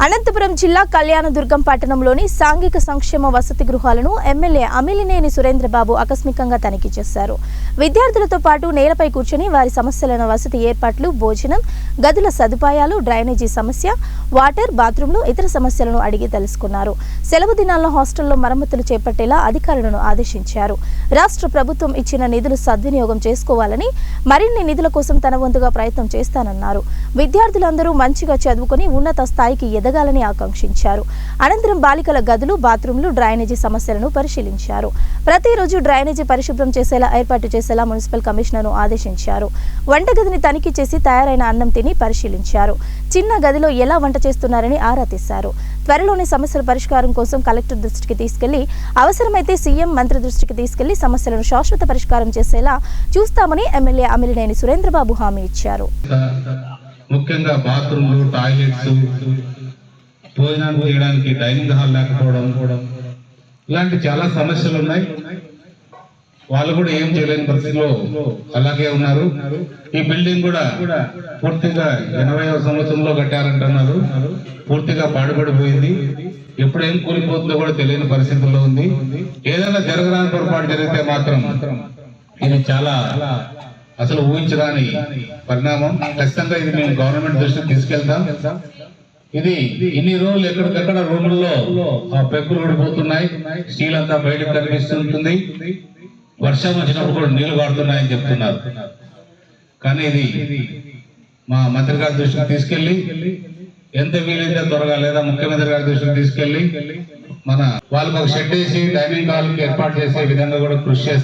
అనంతపురం జిల్లా కళ్యాణదుర్గం పట్టణంలోని సాంఘిక సంక్షేమ వసతి గృహాలను ఎమ్మెల్యే అమిలినేని సురేంద్రబాబు ఆకస్మికంగా తనిఖీ చేశారు. విద్యార్థులతో పాటు నేలపై కూర్చొని వారి సమస్యలను వసతి ఏర్పాట్లు, భోజనం, గదుల సదుపాయాలు, డ్రైనేజీ సమస్య, వాటర్, బాత్రూంలు, ఇతర సమస్యలను అడిగి తెలుసుకున్నారు. సెలవు దినాల్లో హాస్టల్లో మరమ్మతులు చేపట్టేలా అధికారులను ఆదేశించారు. రాష్ట్ర ప్రభుత్వం ఇచ్చిన నిధులు సద్వినియోగం చేసుకోవాలని, మరిన్ని నిధుల కోసం తన వంతుగా ప్రయత్నం చేస్తానన్నారు. విద్యార్థులందరూ మంచిగా చదువుకొని ఉన్నత స్థాయికి ఎదగాలని ఆకాంక్షించారు. అనంతరం బాలికల గదులు, బాత్రూంలు, డ్రైనేజీ సమస్యలను పరిశీలించారు. ప్రతిరోజు డ్రైనేజీ పరిశుభ్రం చేసేలా ఏర్పాటు చేసేలా మున్సిపల్ కమిషనర్ను ఆదేశించారు. వంటగదిని తనిఖీ చేసి తయారైన అన్నం తిని పరిశీలించారు. చిన్న గదిలో ఎలా వంట చేస్తున్నారని ఆరా తీశారు. త్వరలోనే సమస్యల పరిష్కారం కోసం కలెక్టర్ దృష్టికి తీసుకెళ్లి, అవసరమైతే సీఎం, మంత్రి దృష్టికి తీసుకెళ్లి సమస్యలను శాశ్వత పరిష్కారం చేసేలా చూస్తామని ఎమ్మెల్యే అమిలినేని సురేంద్రబాబు హామీ ఇచ్చారు. ముఖ్యంగా బాత్రూమ్లు, టాయిలెట్స్, భోజనం చేయడానికి డైనింగ్ హాల్ లేకపోవడం, ఇలాంటి చాలా సమస్యలు ఉన్నాయి. వాళ్ళు కూడా ఏం చేయలేని పరిస్థితిలో అలాగే ఉన్నారు. ఈ బిల్డింగ్ కూడా పూర్తిగా 80వ సంవత్సరంలో కట్టారంటున్నారు. పూర్తిగా పాడుపడిపోయింది. ఎప్పుడు ఏం కూలిపోతుందో కూడా తెలియని పరిస్థితుల్లో ఉంది. ఏదైనా జరగరాని పొరపాటు జరిగితే మాత్రం ఇది చాలా అసలు ఊహించరాని పరిణామం. ఖచ్చితంగా ఇది మేము గవర్నమెంట్ దృష్టికి తీసుకెళ్తాం. ఇది ఇన్ని రోజులు ఎక్కడికక్కడ రూముల్లో ఆ పెగ్గులు ఊడిపోతున్నాయి, స్టీల్ అంతా బయటకు కనిపిస్తుంటుంది, వర్షం వచ్చినప్పుడు కూడా నీళ్లు కాడుతున్నాయని చెప్తున్నారు. కానీ ఇది మా మంత్రి గారి దృష్టికి తీసుకెళ్లి ఎంత వీలైతే త్వరగా, లేదా ముఖ్యమంత్రి గారి దృష్టికి తీసుకెళ్లి వాళ్ళకి ఒక షెడ్ వేసి డైనింగ్ హాల్ ఏర్పాటు చేసే విధంగా కూడా కృషి చేస్తాం.